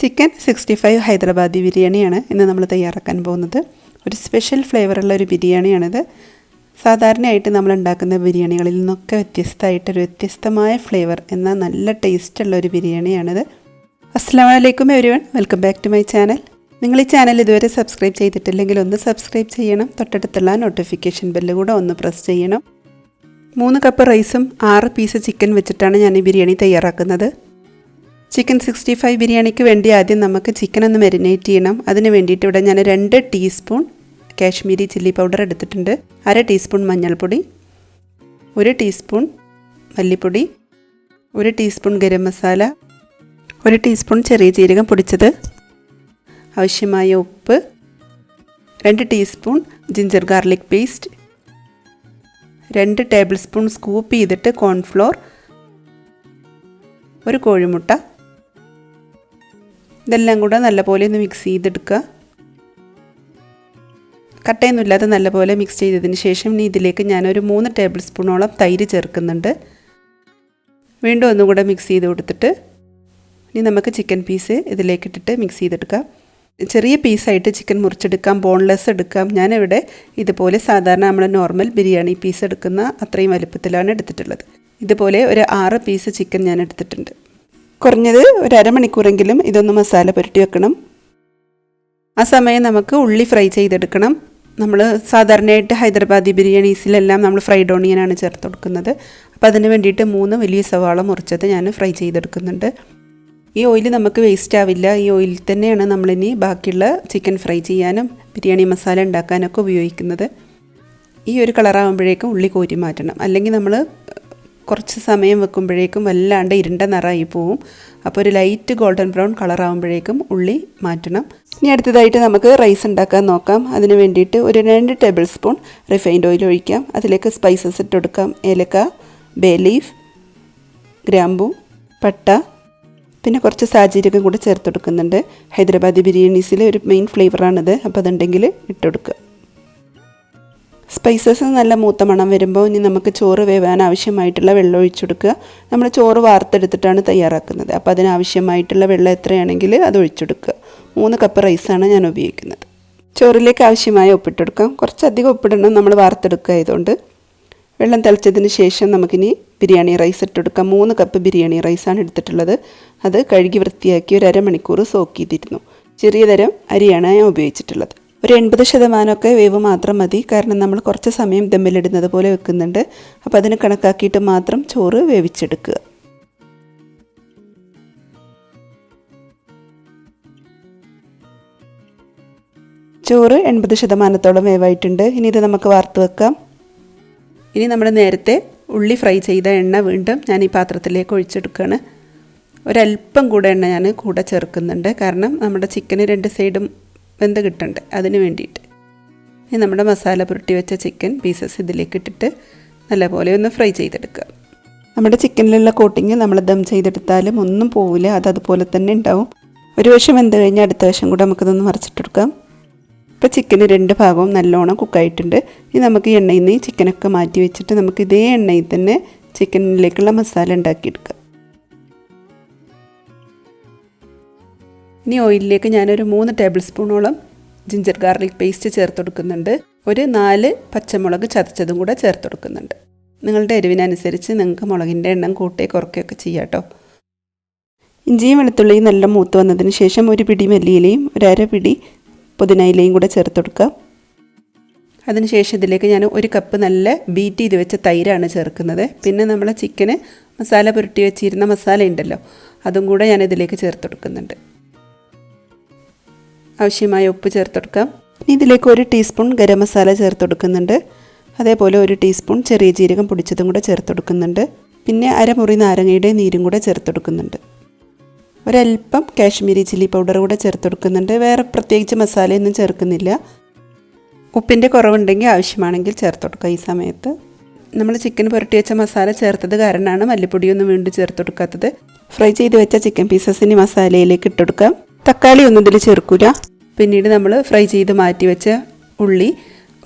Chicken 65 Hyderabadi ബിരിയാണിയാണ് ഇന്ന് നമ്മൾ തയ്യാറാക്കാൻ പോകുന്നത്. ഒരു സ്പെഷ്യൽ ഫ്ലേവറുള്ള ഒരു ബിരിയാണിയാണിത്. സാധാരണയായിട്ട് നമ്മൾ ഉണ്ടാക്കുന്ന ബിരിയാണികളിൽ നിന്നൊക്കെ വ്യത്യസ്തമായ ഫ്ലേവർ എന്നാൽ നല്ല ടേസ്റ്റുള്ള ഒരു ബിരിയാണിയാണിത്. അസ്സലാമു അലൈക്കും everyone, welcome back to my channel. നിങ്ങൾ ഈ ചാനൽ ഇതുവരെ സബ്സ്ക്രൈബ് ചെയ്തിട്ടില്ലെങ്കിൽ ഒന്ന് സബ്സ്ക്രൈബ് ചെയ്യണം. തൊട്ടടുത്തുള്ള നോട്ടിഫിക്കേഷൻ ബെല്ല് കൂടെ ഒന്ന് പ്രസ് ചെയ്യണം. 3 കപ്പ് റൈസും 6 പീസ് ചിക്കൻ വെച്ചിട്ടാണ് ഞാൻ ഈ ബിരിയാണി തയ്യാറാക്കുന്നത്. ചിക്കൻ 65 ബിരിയാണിക്ക് വേണ്ടി ആദ്യം നമുക്ക് ചിക്കൻ ഒന്ന് മാരിനേറ്റ് ചെയ്യണം. അതിന് വേണ്ടിയിട്ട് ഇവിടെ ഞാൻ 2 ടീസ്പൂൺ കാശ്മീരി ചില്ലി പൗഡർ എടുത്തിട്ടുണ്ട്, 1/2 ടീസ്പൂൺ മഞ്ഞൾപ്പൊടി, 1 ടീസ്പൂൺ മല്ലിപ്പൊടി, 1 ടീസ്പൂൺ ഗരം മസാല, 1 ടീസ്പൂൺ ചെറിയ ജീരകം പൊടിച്ചത്, ആവശ്യമായ ഉപ്പ്, 2 teaspoon ginger garlic paste, 2 table spoon scoop ചെയ്തിട്ട് കോൺഫ്ലോർ, 1 കോഴിമുട്ട. ഇതെല്ലാം കൂടെ നല്ലപോലെ ഒന്ന് മിക്സ് ചെയ്തെടുക്കുക. കട്ടയൊന്നുമില്ലാതെ നല്ലപോലെ മിക്സ് ചെയ്തതിന് ശേഷം ഇനി ഇതിലേക്ക് ഞാനൊരു 3 ടേബിൾ സ്പൂണോളം തൈര് ചേർക്കുന്നുണ്ട്. വീണ്ടും ഒന്നുകൂടെ മിക്സ് ചെയ്ത് കൊടുത്തിട്ട് ഇനി നമുക്ക് ചിക്കൻ പീസ് ഇതിലേക്ക് ഇട്ടിട്ട് മിക്സ് ചെയ്തെടുക്കാം. ചെറിയ പീസായിട്ട് ചിക്കൻ മുറിച്ചെടുക്കാം, ബോൺലെസ് എടുക്കാം. ഞാനിവിടെ ഇതുപോലെ സാധാരണ നമ്മൾ നോർമൽ ബിരിയാണി പീസ് എടുക്കുന്ന അത്രയും വലുപ്പത്തിലാണ് എടുത്തിട്ടുള്ളത്. ഇതുപോലെ ഒരു 6 പീസ് ചിക്കൻ ഞാൻ എടുത്തിട്ടുണ്ട്. കുറഞ്ഞത് ഒരു അരമണിക്കൂറെങ്കിലും ഇതൊന്ന് മസാല പുരട്ടി വെക്കണം. ആ സമയം നമുക്ക് ഉള്ളി ഫ്രൈ ചെയ്തെടുക്കണം. നമ്മൾ സാധാരണയായിട്ട് ഹൈദരാബാദി ബിരിയാണീസിലെല്ലാം നമ്മൾ ഫ്രൈഡ് ഓണിയനാണ് ചേർത്ത് കൊടുക്കുന്നത്. അപ്പോൾ അതിന് വേണ്ടിയിട്ട് 3 വലിയ സവാള മുറിച്ചത് ഞാൻ ഫ്രൈ ചെയ്തെടുക്കുന്നുണ്ട്. ഈ ഓയിൽ നമുക്ക് വേസ്റ്റ് ആവില്ല. ഈ ഓയിൽ തന്നെയാണ് നമ്മളിനി ബാക്കിയുള്ള ചിക്കൻ ഫ്രൈ ചെയ്യാനും ബിരിയാണി മസാല ഉണ്ടാക്കാനൊക്കെ ഉപയോഗിക്കുന്നത്. ഈ ഒരു കളറാകുമ്പോഴേക്കും ഉള്ളി കോരി മാറ്റണം, അല്ലെങ്കിൽ നമ്മൾ കുറച്ച് സമയം വെക്കുമ്പോഴേക്കും വല്ലാണ്ട് ഇരുണ്ട നിറമായി പോവും. അപ്പോൾ ഒരു ലൈറ്റ് ഗോൾഡൻ ബ്രൗൺ കളറാകുമ്പോഴേക്കും ഉള്ളി മാറ്റണം. ഇനി അടുത്തതായിട്ട് നമുക്ക് റൈസ് ഉണ്ടാക്കാൻ നോക്കാം. അതിന് വേണ്ടിയിട്ട് ഒരു 2 ടേബിൾ സ്പൂൺ റിഫൈൻഡ് ഓയിൽ ഒഴിക്കാം. അതിലേക്ക് സ്പൈസസ് ഇട്ട് കൊടുക്കാം. ഏലക്ക, ബേ ലീഫ്, ഗ്രാമ്പൂ, പട്ട, പിന്നെ കുറച്ച് സാജീരകം കൂടെ ചേർത്ത് കൊടുക്കുന്നുണ്ട്. ഹൈദരാബാദി ബിരിയാണീസിലെ ഒരു മെയിൻ ഫ്ലേവറാണിത്. അപ്പോൾ അതുണ്ടെങ്കിൽ ഇട്ട് കൊടുക്കുക. സ്പൈസസ് നല്ല മൂത്ത മണം വരുമ്പോൾ ഇനി നമുക്ക് ചോറ് വേവാൻ ആവശ്യമായിട്ടുള്ള വെള്ളം ഒഴിച്ചു കൊടുക്കുക. നമ്മൾ ചോറ് വാർത്തെടുത്തിട്ടാണ് തയ്യാറാക്കുന്നത്. അപ്പോൾ അതിനാവശ്യമായിട്ടുള്ള വെള്ളം എത്രയാണെങ്കിൽ അത് ഒഴിച്ചു കൊടുക്കുക. 3 കപ്പ് റൈസാണ് ഞാൻ ഉപയോഗിക്കുന്നത്. ചോറിലേക്ക് ആവശ്യമായ ഉപ്പിട്ട് കൊടുക്കാം. കുറച്ചധികം ഉപ്പിടണം, നമ്മൾ വാർത്തെടുക്കുക ആയതുകൊണ്ട്. വെള്ളം തിളച്ചതിന് ശേഷം നമുക്കിനി ബിരിയാണി റൈസ് ഇട്ട് കൊടുക്കാം. 3 കപ്പ് ബിരിയാണി റൈസാണ് എടുത്തിട്ടുള്ളത്. അത് കഴുകി വൃത്തിയാക്കി ഒരു അരമണിക്കൂർ സോക്ക് ചെയ്തിരുന്നു. ചെറിയ തരം അരിയാണ് ഞാൻ ഉപയോഗിച്ചിട്ടുള്ളത്. ഒരു 80% വേവ് മാത്രം മതി, കാരണം നമ്മൾ കുറച്ച് സമയം ദമ്മിലിടുന്നത് പോലെ വെക്കുന്നുണ്ട്. അപ്പോൾ അതിന് കണക്കാക്കിയിട്ട് മാത്രം ചോറ് വേവിച്ചെടുക്കുക. ചോറ് 80% വേവായിട്ടുണ്ട്. ഇനി ഇത് നമുക്ക് വാർത്ത് വെക്കാം. ഇനി നമ്മൾ നേരത്തെ ഉള്ളി ഫ്രൈ ചെയ്ത എണ്ണ വീണ്ടും ഞാൻ ഈ പാത്രത്തിലേക്ക് ഒഴിച്ചെടുക്കുകയാണ്. ഒരല്പം കൂടെ എണ്ണ ഞാൻ കൂടെ ചേർക്കുന്നുണ്ട്, കാരണം നമ്മുടെ ചിക്കന് 2 സൈഡും വെന്ത് കിട്ടണ്ടേ, അതിന് വേണ്ടിയിട്ട്. ഇനി നമ്മുടെ മസാല പുരട്ടി വെച്ച ചിക്കൻ പീസസ് ഇതിലേക്ക് ഇട്ടിട്ട് നല്ലപോലെ ഒന്ന് ഫ്രൈ ചെയ്തെടുക്കുക. നമ്മുടെ ചിക്കനിലുള്ള കോട്ടിങ് നമ്മൾ ദം ചെയ്തെടുത്താലും ഒന്നും പോവില്ല, അതുപോലെ തന്നെ ഉണ്ടാവും. ഒരു വശം വെന്ത് കഴിഞ്ഞാൽ അടുത്ത വശം കൂടെ നമുക്കതൊന്ന് മറിച്ചിട്ടെടുക്കാം. ഇപ്പോൾ ചിക്കന് 2 ഭാഗവും നല്ലോണം കുക്കായിട്ടുണ്ട്. ഇനി നമുക്ക് ഈ എണ്ണയിൽ നിന്ന് ചിക്കനൊക്കെ മാറ്റി വെച്ചിട്ട് നമുക്ക് ഇതേ എണ്ണയിൽ തന്നെ ചിക്കനിലേക്കുള്ള മസാല ഉണ്ടാക്കിയെടുക്കാം. ഇനി ഓയിലിലേക്ക് ഞാനൊരു 3 ടേബിൾ സ്പൂണോളം ജിഞ്ചർ ഗാർലിക് പേസ്റ്റ് ചേർത്ത് കൊടുക്കുന്നുണ്ട്. ഒരു 4 പച്ചമുളക് ചതച്ചതും കൂടെ ചേർത്ത് കൊടുക്കുന്നുണ്ട്. നിങ്ങളുടെ എരിവിനനുസരിച്ച് നിങ്ങൾക്ക് മുളകിൻ്റെ എണ്ണം കൂട്ടി കുറയ്ക്കുകയൊക്കെ ചെയ്യാം കേട്ടോ. ഇഞ്ചിയും വെളുത്തുള്ളിയും നല്ല മൂത്ത് വന്നതിന് ശേഷം ഒരു പിടി മല്ലിയിലയും ഒരു 1/2 പിടി പുതിനയിലയും കൂടെ ചേർത്ത് കൊടുക്കുക. അതിനുശേഷം ഇതിലേക്ക് ഞാൻ 1 കപ്പ് നല്ല ബീറ്റ് ചെയ്ത് വെച്ച തൈരാണ് ചേർക്കുന്നത്. പിന്നെ നമ്മൾ ചിക്കന് മസാല പുരട്ടി വെച്ചിരുന്ന മസാല ഉണ്ടല്ലോ, അതും കൂടെ ഞാൻ ഇതിലേക്ക് ചേർത്ത് കൊടുക്കുന്നുണ്ട്. ആവശ്യമായ ഉപ്പ് ചേർത്ത് കൊടുക്കാം. ഇനി ഇതിലേക്ക് 1 ടീസ്പൂൺ ഗരം മസാല ചേർത്ത് കൊടുക്കുന്നുണ്ട്. അതേപോലെ 1 ടീസ്പൂൺ ചെറിയ ജീരകം പൊടിച്ചതും കൂടെ ചേർത്ത് കൊടുക്കുന്നുണ്ട്. പിന്നെ അരമുറി നാരങ്ങയുടെ നീരും കൂടെ ചേർത്ത് കൊടുക്കുന്നുണ്ട്. ഒരല്പം കാശ്മീരി ചില്ലി പൗഡർ കൂടെ ചേർത്ത് കൊടുക്കുന്നുണ്ട്. വേറെ പ്രത്യേകിച്ച് മസാലയൊന്നും ചേർക്കുന്നില്ല. ഉപ്പിൻ്റെ കുറവുണ്ടെങ്കിൽ ആവശ്യമാണെങ്കിൽ ചേർത്ത് കൊടുക്കുക. ഈ സമയത്ത് നമ്മൾ ചിക്കൻ പുരട്ടി വെച്ച മസാല ചേർത്തത് കാരണമാണ് മല്ലിപ്പൊടിയൊന്നും വീണ്ടും ചേർത്ത് കൊടുക്കാത്തത്. ഫ്രൈ ചെയ്ത് വെച്ച ചിക്കൻ പീസസിന് മസാലയിലേക്ക് ഇട്ട് കൊടുക്കാം. തക്കാളി ഒന്നും ഇതിൽ ചേർക്കില്ല. പിന്നീട് നമ്മൾ ഫ്രൈ ചെയ്ത് മാറ്റി വെച്ച ഉള്ളി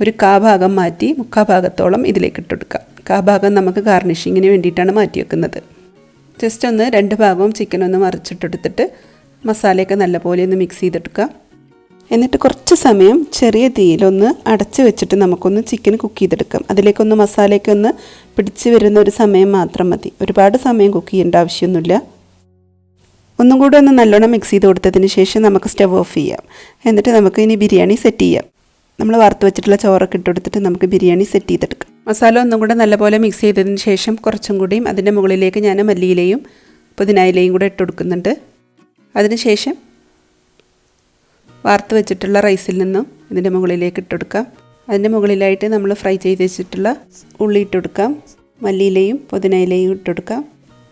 ഒരു 1/4 ഭാഗം മാറ്റി 3/4 ഭാഗത്തോളം ഇതിലേക്ക് ഇട്ട് കൊടുക്കാം. 1/4 ഭാഗം നമുക്ക് ഗാർണിഷിങ്ങിന് വേണ്ടിയിട്ടാണ് മാറ്റി വെക്കുന്നത്. ജസ്റ്റ് ഒന്ന് 2 ഭാഗവും ചിക്കൻ ഒന്ന് മറിച്ചിട്ടെടുത്തിട്ട് മസാലയൊക്കെ നല്ലപോലെ ഒന്ന് മിക്സ് ചെയ്തെടുക്കുക. എന്നിട്ട് കുറച്ച് സമയം ചെറിയ തീയിലൊന്ന് അടച്ച് വെച്ചിട്ട് നമുക്കൊന്ന് ചിക്കൻ കുക്ക് ചെയ്തെടുക്കാം. അതിലേക്കൊന്ന് മസാലയൊക്കെ ഒന്ന് പിടിച്ച് വരുന്ന ഒരു സമയം മാത്രം മതി. ഒരുപാട് സമയം കുക്ക് ചെയ്യേണ്ട ആവശ്യമൊന്നുമില്ല. ഒന്നും കൂടെ ഒന്ന് നല്ലോണം മിക്സ് ചെയ്ത് കൊടുത്തതിന് ശേഷം നമുക്ക് സ്റ്റവ് ഓഫ് ചെയ്യാം. എന്നിട്ട് നമുക്ക് ഇനി ബിരിയാണി സെറ്റ് ചെയ്യാം. നമ്മൾ വറുത്ത് വെച്ചിട്ടുള്ള ചോറൊക്കെ ഇട്ട് കൊടുത്തിട്ട് നമുക്ക് ബിരിയാണി സെറ്റ് ചെയ്തെടുക്കാം. മസാല ഒന്നും കൂടെ നല്ലപോലെ മിക്സ് ചെയ്തതിന് ശേഷം കുറച്ചും കൂടിയും അതിൻ്റെ മുകളിലേക്ക് ഞാൻ മല്ലിയിലയും പുതിനയിലയും കൂടെ ഇട്ട് കൊടുക്കുന്നുണ്ട്. അതിനുശേഷം വറുത്ത് വെച്ചിട്ടുള്ള റൈസിൽ നിന്നും ഇതിൻ്റെ മുകളിലേക്ക് ഇട്ട് കൊടുക്കാം. അതിൻ്റെ മുകളിലായിട്ട് നമ്മൾ ഫ്രൈ ചെയ്ത് വെച്ചിട്ടുള്ള ഉള്ളി ഇട്ട് കൊടുക്കാം. മല്ലിയിലയും പുതിനയിലയും ഇട്ട് കൊടുക്കാം.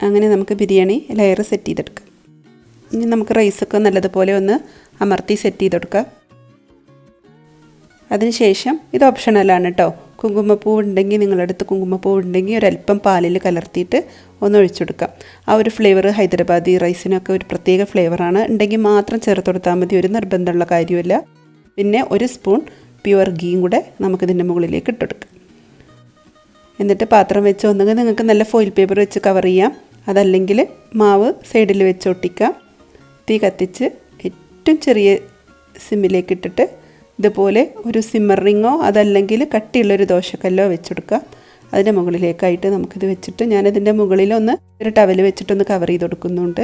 അങ്ങനെ നമുക്ക് ബിരിയാണി ലെയർ സെറ്റ് ചെയ്തെടുക്കാം. ഇനി നമുക്ക് റൈസൊക്കെ നല്ലതുപോലെ ഒന്ന് അമർത്തി സെറ്റ് ചെയ്തെടുക്കാം. അതിനുശേഷം ഇത് ഓപ്ഷണലാണ് കേട്ടോ. കുങ്കുമപ്പൂവ് ഉണ്ടെങ്കിൽ നിങ്ങളുടെ അടുത്ത് കുങ്കുമപ്പൂവ് ഉണ്ടെങ്കിൽ ഒരല്പം പാലിൽ കലർത്തിയിട്ട് ഒന്ന് ഒഴിച്ചെടുക്കാം. ആ ഒരു ഫ്ലേവർ ഹൈദരാബാദി റൈസിനൊക്കെ ഒരു പ്രത്യേക ഫ്ലേവറാണ്. ഉണ്ടെങ്കിൽ മാത്രം ചേർത്ത് കൊടുത്താൽ മതി, ഒരു നിർബന്ധമുള്ള കാര്യമില്ല. പിന്നെ ഒരു സ്പൂൺ പ്യുവർ ഗീയും കൂടെ നമുക്കിതിൻ്റെ മുകളിലേക്ക് ഇട്ടെടുക്കാം. എന്നിട്ട് പാത്രം വെച്ച് ഒന്നുകിൽ നിങ്ങൾക്ക് നല്ല ഫോയിൽ പേപ്പർ വെച്ച് കവർ ചെയ്യാം, അതല്ലെങ്കിൽ മാവ് സൈഡിൽ വെച്ച് ഒട്ടിക്കാം. തീ കത്തിച്ച് ഏറ്റവും ചെറിയ സിമ്മിലേക്ക് ഇട്ടിട്ട് ഇതുപോലെ ഒരു സിമ്മറിങ്ങോ അതല്ലെങ്കിൽ കട്ടിയുള്ളൊരു ദോശക്കല്ലോ വെച്ചെടുക്കുക. അതിൻ്റെ മുകളിലേക്കായിട്ട് നമുക്കിത് വെച്ചിട്ട് ഞാനതിൻ്റെ മുകളിലൊന്ന് ഒരു ടവൽ വെച്ചിട്ടൊന്ന് കവർ ചെയ്ത് കൊടുക്കുന്നുണ്ട്.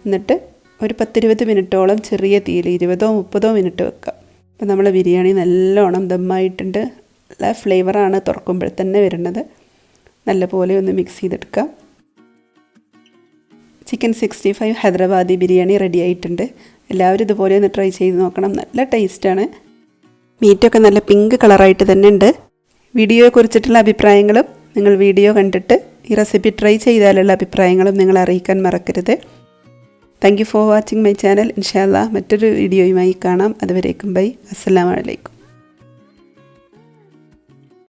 എന്നിട്ട് ഒരു 10-20 മിനിറ്റോളം ചെറിയ തീയിൽ 20-30 മിനിറ്റ് വെക്കാം. അപ്പോൾ നമ്മൾ ബിരിയാണി നല്ലോണം ദമ്മായിട്ടുണ്ട്. നല്ല ഫ്ലേവറാണ് തുറക്കുമ്പോൾ തന്നെ വരുന്നത്. നല്ലപോലെ ഒന്ന് മിക്സ് ചെയ്തെടുക്കാം. ചിക്കൻ 65 ഹൈദരാബാദി ബിരിയാണി റെഡി ആയിട്ടുണ്ട്. എല്ലാവരും ഇതുപോലെ ഒന്ന് ട്രൈ ചെയ്ത് നോക്കണം. നല്ല ടേസ്റ്റാണ്. മീറ്റൊക്കെ നല്ല പിങ്ക് കളറായിട്ട് തന്നെ ഉണ്ട്. വീഡിയോയെക്കുറിച്ചിട്ടുള്ള അഭിപ്രായങ്ങളും നിങ്ങൾ വീഡിയോ കണ്ടിട്ട് ഈ റെസിപ്പി ട്രൈ ചെയ്താലുള്ള അഭിപ്രായങ്ങളും നിങ്ങൾ അറിയിക്കാൻ മറക്കരുത്. Thank you for watching my channel. ഇൻഷാ അല്ലാഹ് മറ്റൊരു വീഡിയോയുമായി കാണാം. അതുവരേക്കും ബൈ. അസ്സലാമു അലൈക്കും.